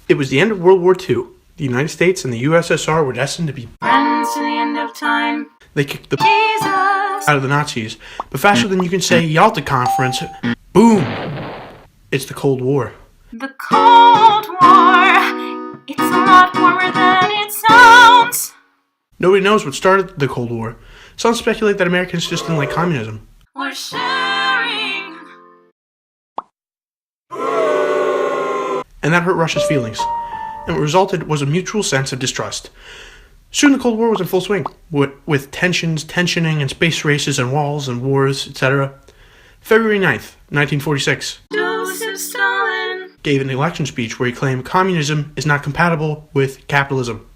It was the end of World War II. The United States and the USSR were destined to be friends to the end of time. They kicked the Jesus out of the Nazis, but faster than you can say Yalta Conference, boom! It's the Cold War. The Cold War. It's a lot warmer than it sounds. Nobody knows what started the Cold War. Some speculate that Americans just didn't like communism. We're sharing. And that hurt Russia's feelings. And what resulted was a mutual sense of distrust. Soon the Cold War was in full swing, with tensioning, and space races and walls and wars, etc. February 9th, 1946, Joseph Stalin gave an election speech where he claimed communism is not compatible with capitalism.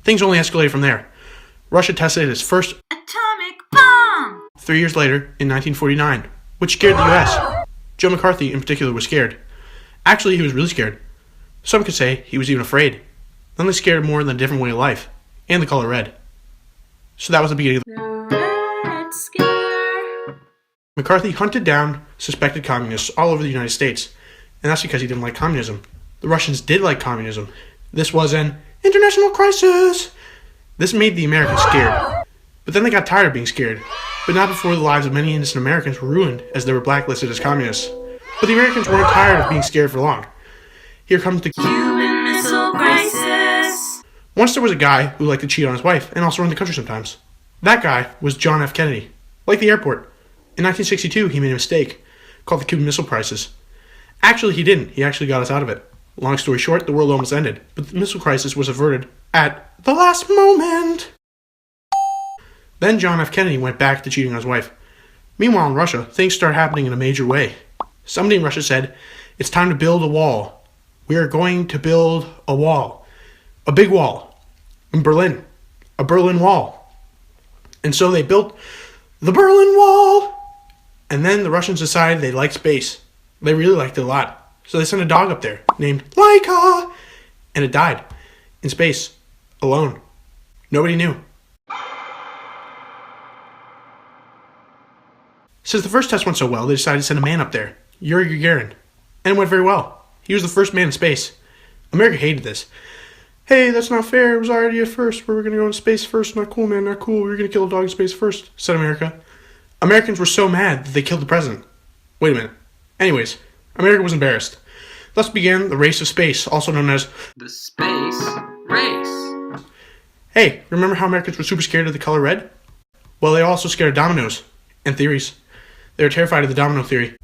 Things only escalated from there. Russia tested its first atomic bomb. 3 years later, in 1949, which scared the US. Joe McCarthy, in particular, was scared. Actually, he was really scared. Some could say he was even afraid. Nothing scared more than a different way of life, and the color red. So that was the beginning of The Red Scare. McCarthy hunted down suspected communists all over the United States, and that's because he didn't like communism. The Russians did like communism. This was an international crisis. This made the Americans scared. But then they got tired of being scared, but not before the lives of many innocent Americans were ruined as they were blacklisted as communists. But the Americans weren't tired of being scared for long. Here comes the Cuban Missile Crisis. Once there was a guy who liked to cheat on his wife and also run the country sometimes. That guy was John F. Kennedy. Like the airport. In 1962, he made a mistake called the Cuban Missile Crisis. Actually, he didn't. He actually got us out of it. Long story short, the world almost ended, but the missile crisis was averted at the last moment. Then John F. Kennedy went back to cheating on his wife. Meanwhile, in Russia, things started happening in a major way. Somebody in Russia said, "It's time to build a wall. We are going to build a wall. A big wall. In Berlin. A Berlin Wall." And so they built the Berlin Wall. And then the Russians decided they liked space. They really liked it a lot. So they sent a dog up there named Laika. And it died. In space. Alone. Nobody knew. Since the first test went so well, they decided to send a man up there. Yuri Gagarin. And it went very well. He was the first man in space. America hated this. "Hey, that's not fair. It was our idea first. We were going to go into space first. Not cool, man. Not cool. We were going to kill a dog in space first," said America. Americans were so mad that they killed the president. Wait a minute. Anyways, America was embarrassed. Thus began the race of space, also known as The Space Race. Hey, remember how Americans were super scared of the color red? Well, they were also scared of dominoes and theories. They were terrified of the domino theory.